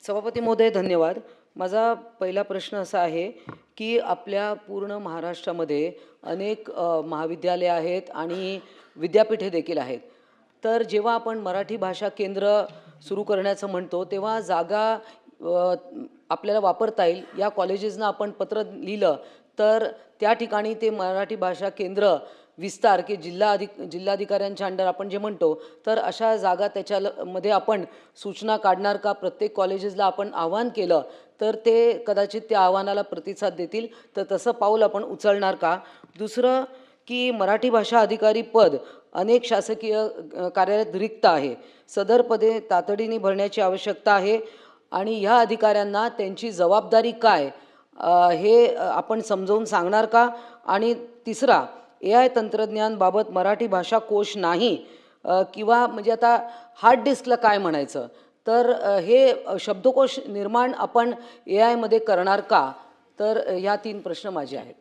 सभापती महोदय धन्यवाद। माझा पहिला प्रश्न असा आहे की आपल्या पूर्ण महाराष्ट्रामध्ये अनेक महाविद्यालये आहेत आणि विद्यापीठे देखील आहेत। तर जेव्हा आपण मराठी भाषा केंद्र सुरू करण्याचं म्हणतो तेव्हा जागा आपल्याला वापरता येईल या कॉलेजेसना आपण पत्र लिहिलं तर त्या ठिकाणी ते मराठी भाषा केंद्र विस्तार की जिल्हाधिकाऱ्यांच्या अंडर आपण जे म्हणतो तर अशा जागा त्याच्यामध्ये आपण सूचना काढणार का? प्रत्येक कॉलेजेसला आपण आवाहन केलं तर ते कदाचित त्या आव्हानाला प्रतिसाद देतील, तर तसं पाऊल आपण उचलणार का? दुसरं की मराठी भाषा अधिकारी पद अनेक शासकीय कार्यालयात रिक्त आहे, सदर पदे तातडीने भरण्याची आवश्यकता आहे आणि ह्या अधिकाऱ्यांना त्यांची जबाबदारी काय हे आपण समजावून सांगणार का? आणि तिसरा AI तंत्रज्ञानबाबत मराठी भाषा कोश नाही किंवा म्हणजे आता हार्ड डिस्कला काय म्हणायचं, तर हे शब्दकोश निर्माण आपण AI मध्ये करणार का? तर ह्या 3 प्रश्न माझे आहेत।